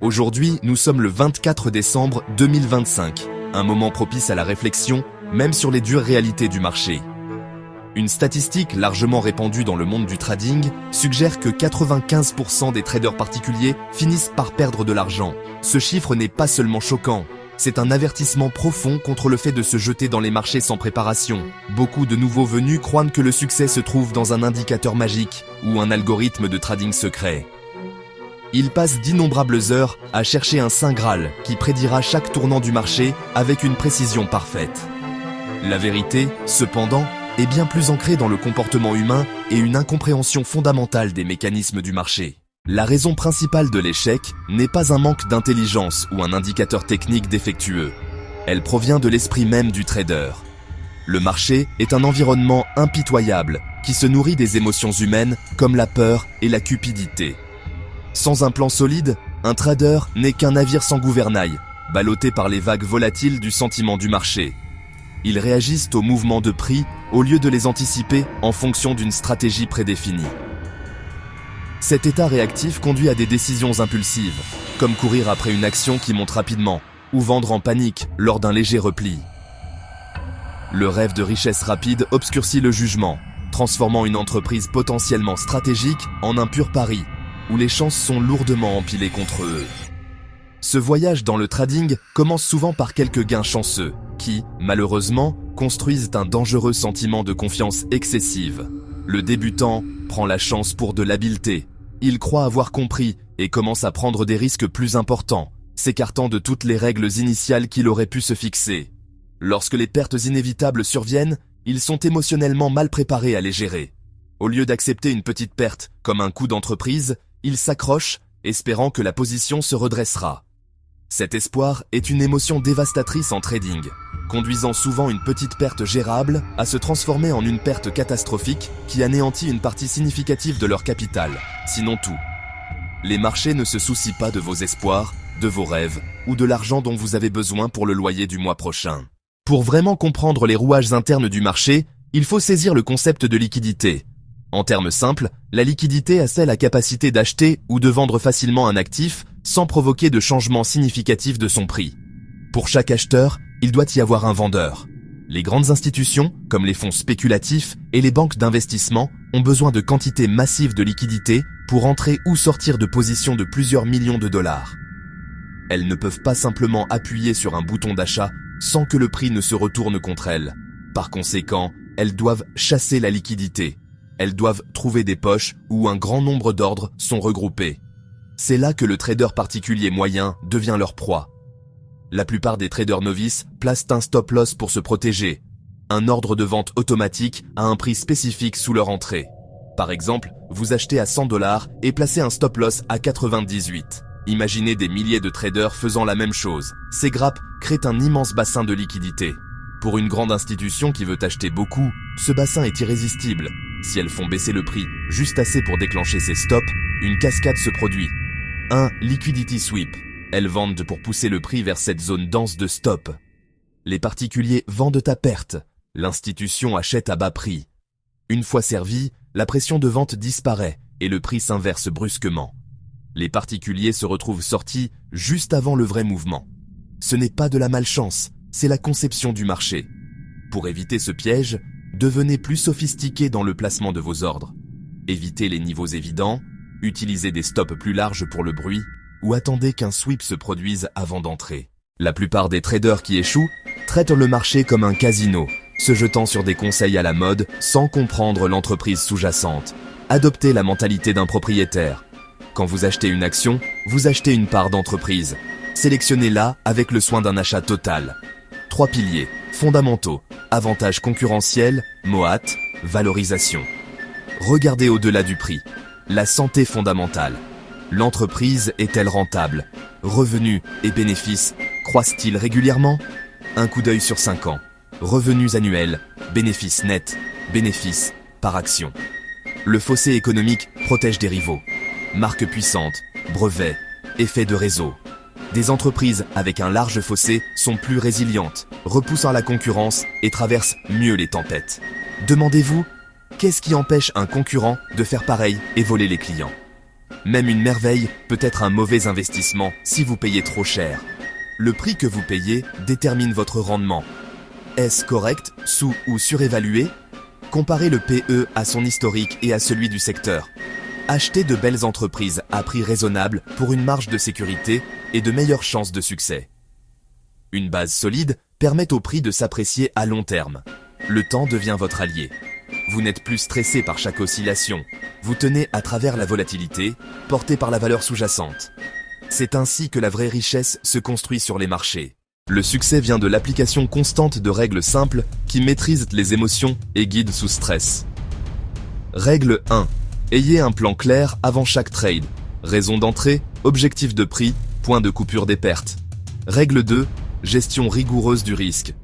Aujourd'hui, nous sommes le 24 décembre 2025, un moment propice à la réflexion, même sur les dures réalités du marché. Une statistique largement répandue dans le monde du trading suggère que 95% des traders particuliers finissent par perdre de l'argent. Ce chiffre n'est pas seulement choquant, c'est un avertissement profond contre le fait de se jeter dans les marchés sans préparation. Beaucoup de nouveaux venus croient que le succès se trouve dans un indicateur magique ou un algorithme de trading secret. Ils passent d'innombrables heures à chercher un saint Graal qui prédira chaque tournant du marché avec une précision parfaite. La vérité, cependant, est bien plus ancrée dans le comportement humain et une incompréhension fondamentale des mécanismes du marché. La raison principale de l'échec n'est pas un manque d'intelligence ou un indicateur technique défectueux. Elle provient de l'esprit même du trader. Le marché est un environnement impitoyable qui se nourrit des émotions humaines comme la peur et la cupidité. Sans un plan solide, un trader n'est qu'un navire sans gouvernail, ballotté par les vagues volatiles du sentiment du marché. Ils réagissent aux mouvements de prix au lieu de les anticiper en fonction d'une stratégie prédéfinie. Cet état réactif conduit à des décisions impulsives, comme courir après une action qui monte rapidement, ou vendre en panique lors d'un léger repli. Le rêve de richesse rapide obscurcit le jugement, transformant une entreprise potentiellement stratégique en un pur pari, où les chances sont lourdement empilées contre eux. Ce voyage dans le trading commence souvent par quelques gains chanceux, qui, malheureusement, construisent un dangereux sentiment de confiance excessive. Le débutant prend la chance pour de l'habileté. Il croit avoir compris et commence à prendre des risques plus importants, s'écartant de toutes les règles initiales qu'il aurait pu se fixer. Lorsque les pertes inévitables surviennent, ils sont émotionnellement mal préparés à les gérer. Au lieu d'accepter une petite perte comme un coup d'entreprise, ils s'accrochent, espérant que la position se redressera. Cet espoir est une émotion dévastatrice en trading, conduisant souvent une petite perte gérable à se transformer en une perte catastrophique qui anéantit une partie significative de leur capital, sinon tout. Les marchés ne se soucient pas de vos espoirs, de vos rêves ou de l'argent dont vous avez besoin pour le loyer du mois prochain. Pour vraiment comprendre les rouages internes du marché, il faut saisir le concept de liquidité. En termes simples, la liquidité a la capacité d'acheter ou de vendre facilement un actif sans provoquer de changement significatif de son prix. Pour chaque acheteur, il doit y avoir un vendeur. Les grandes institutions, comme les fonds spéculatifs et les banques d'investissement, ont besoin de quantités massives de liquidités pour entrer ou sortir de positions de plusieurs millions de dollars. Elles ne peuvent pas simplement appuyer sur un bouton d'achat sans que le prix ne se retourne contre elles. Par conséquent, elles doivent chasser la liquidité. Elles doivent trouver des poches où un grand nombre d'ordres sont regroupés. C'est là que le trader particulier moyen devient leur proie. La plupart des traders novices placent un stop-loss pour se protéger, un ordre de vente automatique à un prix spécifique sous leur entrée. Par exemple, vous achetez à 100 $ et placez un stop-loss à 98. Imaginez des milliers de traders faisant la même chose. Ces grappes créent un immense bassin de liquidité. Pour une grande institution qui veut acheter beaucoup, ce bassin est irrésistible. Si elles font baisser le prix juste assez pour déclencher ces stops, une cascade se produit. Un liquidity sweep. Elles vendent pour pousser le prix vers cette zone dense de stop. Les particuliers vendent à perte. L'institution achète à bas prix. Une fois servi, la pression de vente disparaît et le prix s'inverse brusquement. Les particuliers se retrouvent sortis juste avant le vrai mouvement. Ce n'est pas de la malchance, c'est la conception du marché. Pour éviter ce piège, devenez plus sophistiqué dans le placement de vos ordres. Évitez les niveaux évidents, utilisez des stops plus larges pour le bruit, ou attendez qu'un sweep se produise avant d'entrer. La plupart des traders qui échouent traitent le marché comme un casino, se jetant sur des conseils à la mode sans comprendre l'entreprise sous-jacente. Adoptez la mentalité d'un propriétaire. Quand vous achetez une action, vous achetez une part d'entreprise. Sélectionnez-la avec le soin d'un achat total. 3 piliers fondamentaux: avantage concurrentiel, MOAT, valorisation. Regardez au-delà du prix. La santé fondamentale. L'entreprise est-elle rentable? Revenus et bénéfices croissent-ils régulièrement? Un coup d'œil sur 5 ans. Revenus annuels, bénéfices nets, bénéfices par action. Le fossé économique protège des rivaux. Marques puissantes, brevets, effet de réseau. Des entreprises avec un large fossé sont plus résilientes, repoussant la concurrence et traversent mieux les tempêtes. Demandez-vous, qu'est-ce qui empêche un concurrent de faire pareil et voler les clients? Même une merveille peut être un mauvais investissement si vous payez trop cher. Le prix que vous payez détermine votre rendement. Est-ce correct, sous- ou surévalué? Comparez le PE à son historique et à celui du secteur. Achetez de belles entreprises à prix raisonnable pour une marge de sécurité et de meilleures chances de succès. Une base solide permet au prix de s'apprécier à long terme. Le temps devient votre allié. Vous n'êtes plus stressé par chaque oscillation. Vous tenez à travers la volatilité, portée par la valeur sous-jacente. C'est ainsi que la vraie richesse se construit sur les marchés. Le succès vient de l'application constante de règles simples qui maîtrisent les émotions et guident sous stress. Règle 1. Ayez un plan clair avant chaque trade. Raison d'entrée, objectif de prix, point de coupure des pertes. Règle 2. Gestion rigoureuse du risque.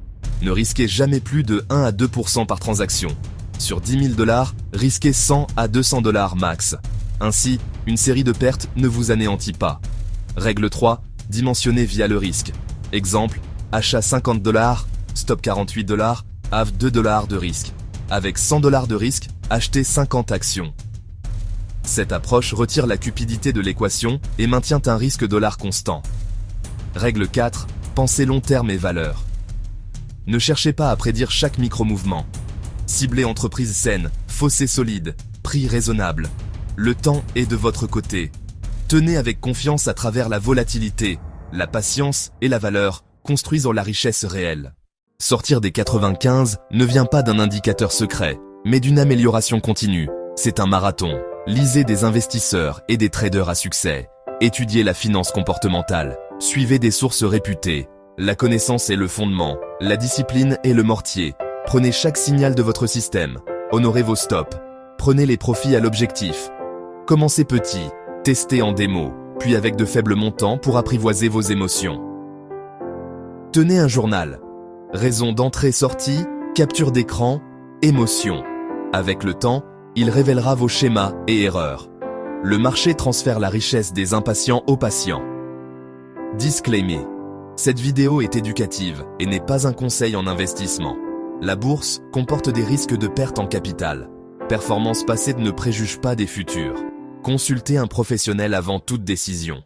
Ne risquez jamais plus de 1 à 2% par transaction. Sur 10 000 $, risquez 100 à 200 $ max. Ainsi, une série de pertes ne vous anéantit pas. Règle 3. Dimensionnez via le risque. Exemple, achat 50 $, stop 48 $, have 2 $ de risque. Avec 100 $ de risque, achetez 50 actions. Cette approche retire la cupidité de l'équation et maintient un risque dollar constant. Règle 4. Pensez long terme et valeur. Ne cherchez pas à prédire chaque micro-mouvement. Ciblez entreprises saines, fossés solides, prix raisonnable. Le temps est de votre côté. Tenez avec confiance à travers la volatilité. La patience et la valeur construisent la richesse réelle. Sortir des 95 ne vient pas d'un indicateur secret, mais d'une amélioration continue. C'est un marathon. Lisez des investisseurs et des traders à succès. Étudiez la finance comportementale. Suivez des sources réputées. La connaissance est le fondement. La discipline est le mortier. Prenez chaque signal de votre système. Honorez vos stops. Prenez les profits à l'objectif. Commencez petit. Testez en démo, puis avec de faibles montants pour apprivoiser vos émotions. Tenez un journal. Raison d'entrée-sortie, capture d'écran, émotion. Avec le temps, il révélera vos schémas et erreurs. Le marché transfère la richesse des impatients aux patients. Disclaimer. Cette vidéo est éducative et n'est pas un conseil en investissement. La bourse comporte des risques de perte en capital. Performances passées ne préjugent pas des futures. Consultez un professionnel avant toute décision.